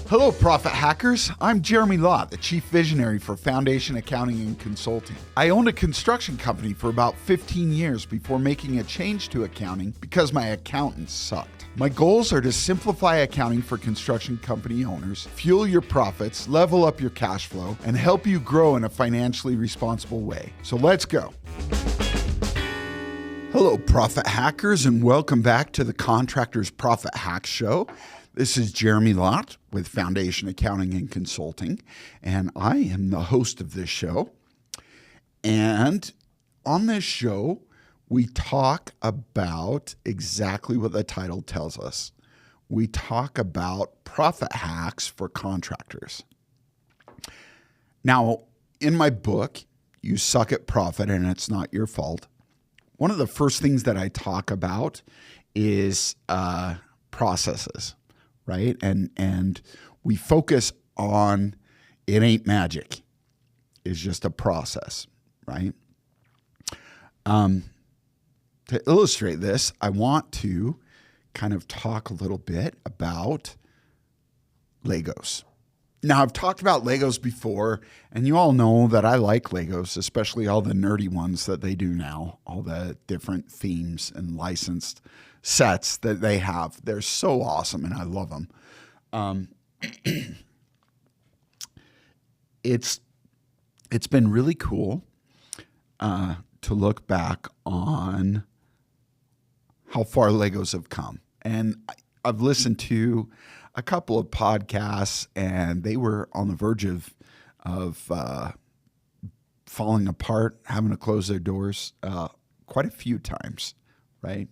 Hello, Profit Hackers. I'm Jeremy Lott, the Chief Visionary for Foundation Accounting and Consulting. I owned a construction company for about 15 years before making a change to accounting because my accountants sucked. My goals are to simplify accounting for construction company owners, fuel your profits, level up your cash flow, and help you grow in a financially responsible way. So let's go. Hello, Profit Hackers, and welcome back to the Contractors Profit Hack Show. This is Jeremy Lott with Foundation Accounting and Consulting, and I am the host of this show. And on this show, we talk about exactly what the title tells us. We talk about profit hacks for contractors. Now, in my book, You Suck at Profit and It's Not Your Fault, one of the first things that I talk about is processes. Right? And we focus on it ain't magic. It's just a process, right? To illustrate this, I want to kind of talk a little bit about Legos. Now, I've talked about Legos before, and you all know that I like Legos, especially all the nerdy ones that they do now, all the different themes and licensed sets that they have. They're so awesome, and I love them. It's been really cool to look back on how far Legos have come. And I've listened to a couple of podcasts, and they were on the verge of falling apart, having to close their doors quite a few times, right?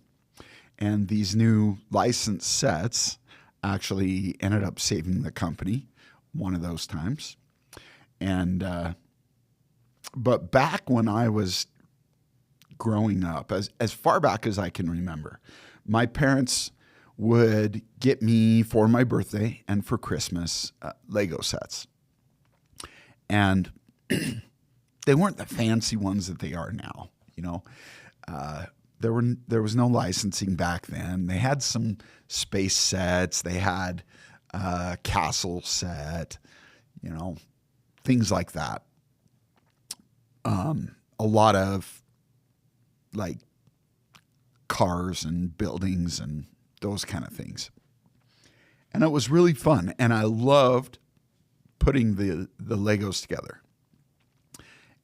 And these new licensed sets actually ended up saving the company one of those times. And but back when I was growing up, as far back as I can remember, my parents would get me for my birthday and for Christmas Lego sets. And they weren't the fancy ones that they are now, you know. There was no licensing back then. They had some space sets. They had a castle set, you know, things like that. A lot of like cars and buildings and those kind of things. And it was really fun. And I loved putting the Legos together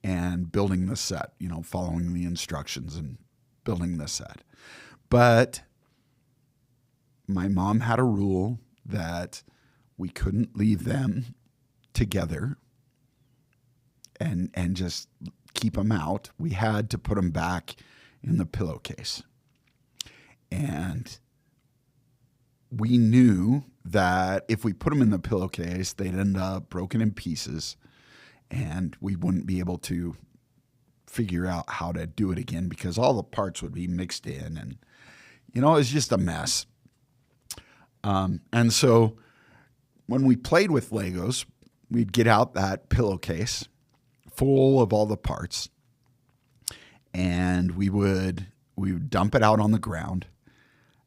and building the set, you know, following the instructions and building the set. But my mom had a rule that we couldn't leave them together and just keep them out. We had to put them back in the pillowcase. And we knew that if we put them in the pillowcase, they'd end up broken in pieces and we wouldn't be able to figure out how to do it again because all the parts would be mixed in and, you know, it was just a mess. And so when we played with Legos, we'd get out that pillowcase full of all the parts and we would dump it out on the ground.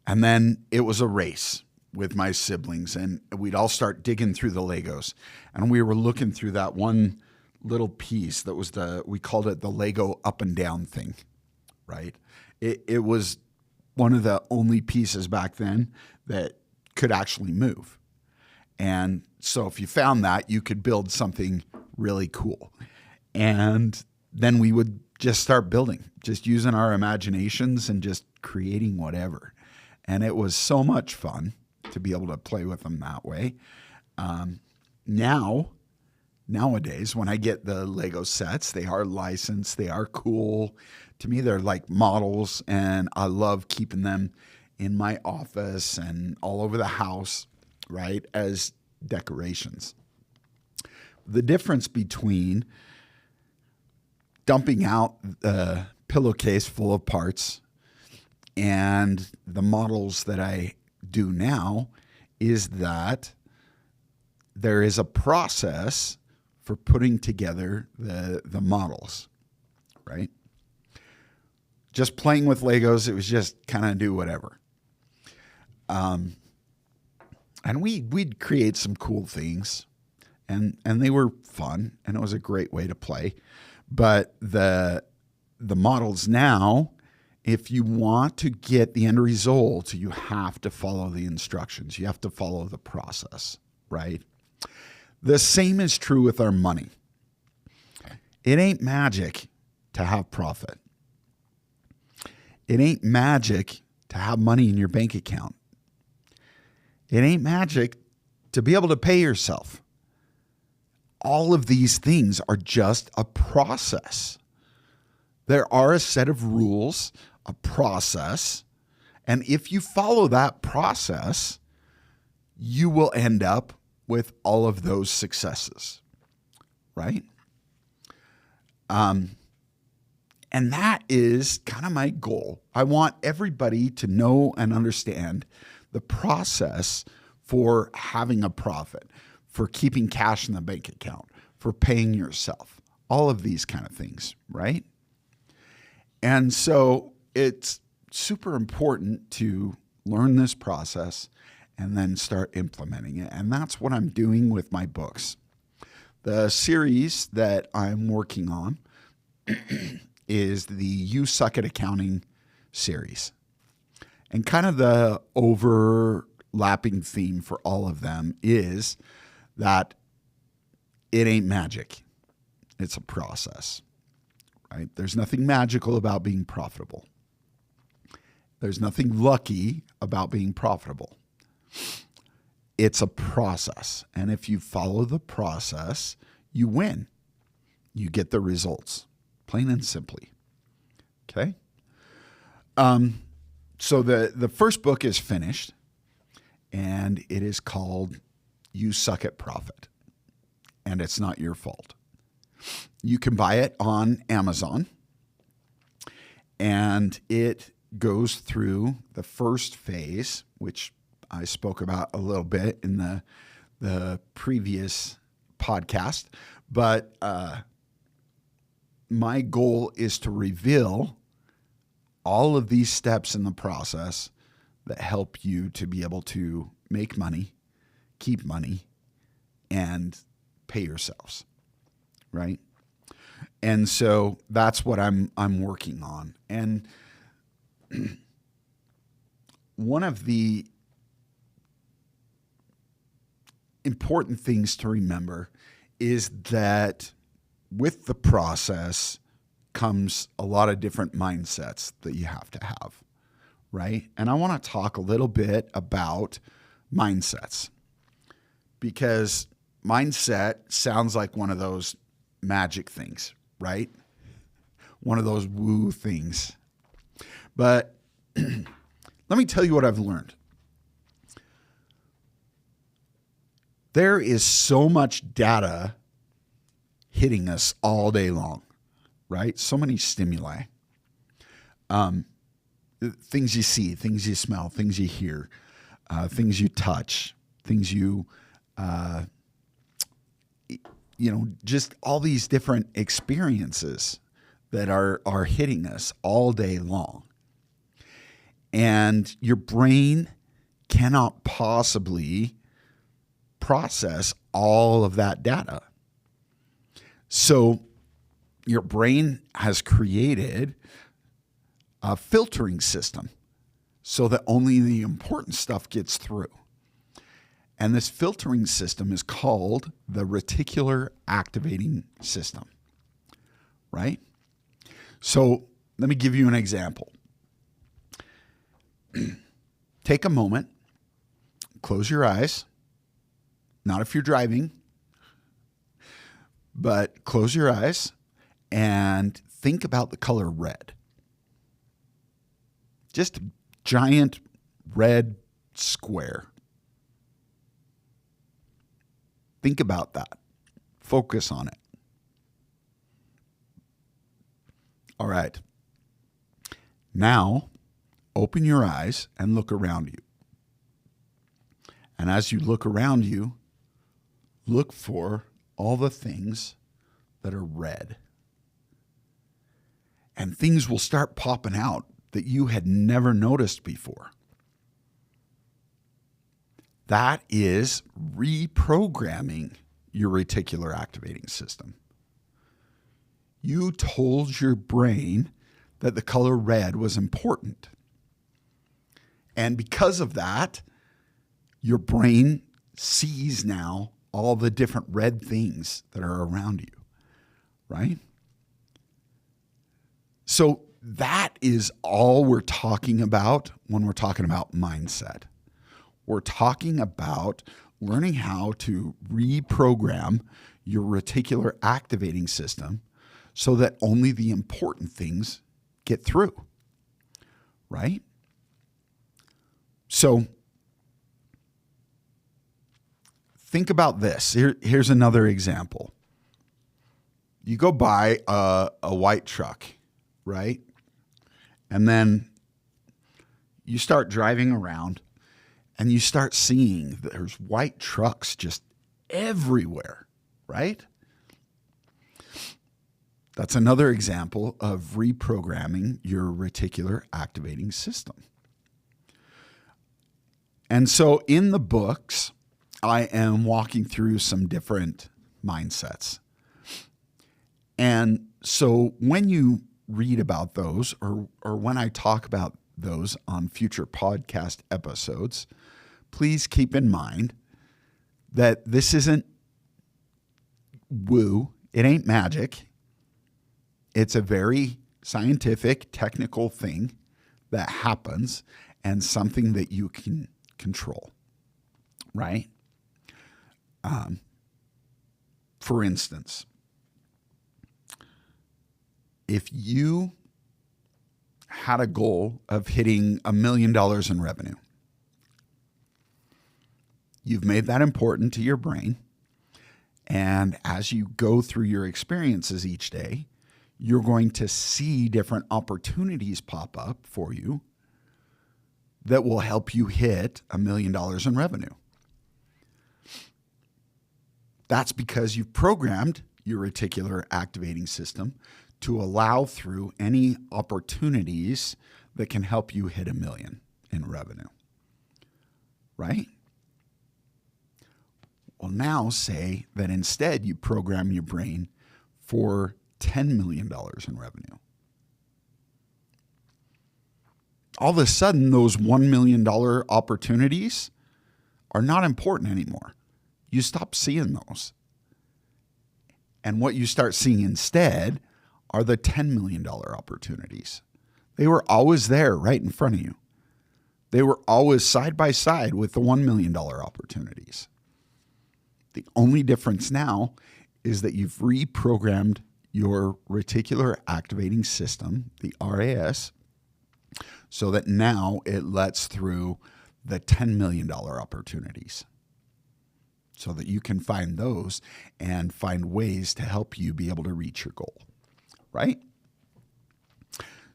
And then it was a race with my siblings and we'd all start digging through the Legos. And we were looking through that one little piece that was we called it the Lego up and down thing, right? It was one of the only pieces back then that could actually move. And so if you found that, you could build something really cool. And then we would just start building, just using our imaginations and just creating whatever. And it was so much fun to be able to play with them that way. Nowadays, when I get the Lego sets, they are licensed, they are cool. To me, they're like models, and I love keeping them in my office and all over the house, right, as decorations. The difference between dumping out the pillowcase full of parts and the models that I do now is that there is a process for putting together the models, right? Just playing with Legos, it was just kind of do whatever. And we'd create some cool things, and they were fun, and it was a great way to play. But the models now, if you want to get the end result, you have to follow the instructions. You have to follow the process, right? The same is true with our money. It ain't magic to have profit. It ain't magic to have money in your bank account. It ain't magic to be able to pay yourself. All of these things are just a process. There are a set of rules, a process, and if you follow that process, you will end up with all of those successes, right? And that is kind of my goal. I want everybody to know and understand the process for having a profit, for keeping cash in the bank account, for paying yourself, all of these kind of things, right? And so it's super important to learn this process and then start implementing it. And that's what I'm doing with my books. The series that I'm working on is the You Suck at Accounting series. And kind of the overlapping theme for all of them is that it ain't magic. It's a process, right? There's nothing magical about being profitable. There's nothing lucky about being profitable. It's a process. And if you follow the process, you win. You get the results, plain and simply. Okay? So the first book is finished, and it is called You Suck at Profit, and it's not your fault. You can buy it on Amazon, and it goes through the first phase, which I spoke about a little bit in the previous podcast. But my goal is to reveal all of these steps in the process that help you to be able to make money, keep money, and pay yourselves, right? And so that's what I'm working on. And one of the important things to remember is that with the process comes a lot of different mindsets that you have to have, right? And I want to talk a little bit about mindsets, because mindset sounds like one of those magic things, right? One of those woo things. But let me tell you what I've learned. There is so much data hitting us all day long, right? So many stimuli. Things you see, things you smell, things you hear, things you touch, things you, just all these different experiences that are hitting us all day long. And your brain cannot possibly process all of that data. So your brain has created a filtering system so that only the important stuff gets through. And this filtering system is called the Reticular Activating System, right? So let me give you an example. Take a moment, close your eyes, not if you're driving, but close your eyes and think about the color red. Just a giant red square. Think about that. Focus on it. All right. Now, open your eyes and look around you. And as you look around you, look for all the things that are red. And things will start popping out that you had never noticed before. That is reprogramming your reticular activating system. You told your brain that the color red was important. And because of that, your brain sees now all the different red things that are around you, right? So that is all we're talking about when we're talking about mindset. We're talking about learning how to reprogram your reticular activating system so that only the important things get through, right? So think about this. Here's another example. You go buy a white truck, right? And then you start driving around and you start seeing there's white trucks just everywhere, right? That's another example of reprogramming your reticular activating system. And so in the books, I am walking through some different mindsets. And so when you read about those or when I talk about those on future podcast episodes, please keep in mind that this isn't woo. It ain't magic. It's a very scientific, technical thing that happens and something that you can control, right? For instance, if you had a goal of hitting $1 million in revenue, you've made that important to your brain. And as you go through your experiences each day, you're going to see different opportunities pop up for you that will help you hit $1 million in revenue. That's because you've programmed your reticular activating system to allow through any opportunities that can help you hit $1 million in revenue, right? Well, now say that instead you program your brain for $10 million in revenue. All of a sudden, those $1 million opportunities are not important anymore. You stop seeing those. And what you start seeing instead are the $10 million opportunities. They were always there right in front of you. They were always side by side with the $1 million opportunities. The only difference now is that you've reprogrammed your reticular activating system, the RAS, so that now it lets through the $10 million opportunities so that you can find those and find ways to help you be able to reach your goal, right?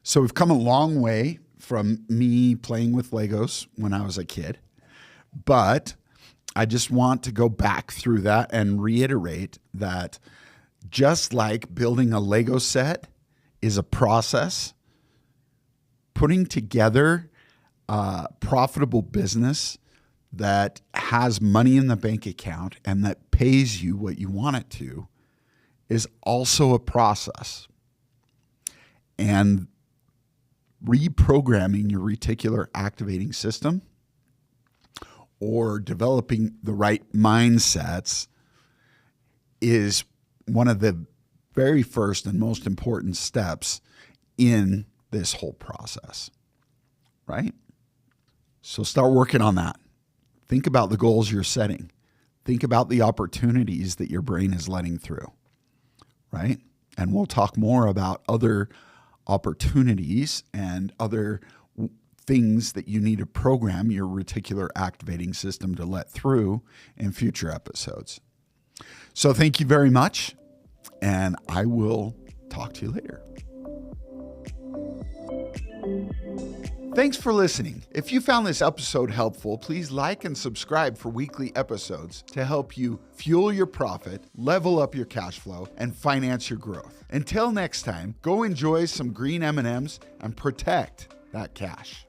So we've come a long way from me playing with Legos when I was a kid, but I just want to go back through that and reiterate that just like building a Lego set is a process, putting together a profitable business that has money in the bank account and that pays you what you want it to is also a process. And reprogramming your reticular activating system or developing the right mindsets is one of the very first and most important steps in this whole process, right? So start working on that. Think about the goals you're setting. Think about the opportunities that your brain is letting through, right? And we'll talk more about other opportunities and other things that you need to program your reticular activating system to let through in future episodes. So thank you very much, and I will talk to you later. Thanks for listening. If you found this episode helpful, please like and subscribe for weekly episodes to help you fuel your profit, level up your cash flow, and finance your growth. Until next time, go enjoy some green M&Ms and protect that cash.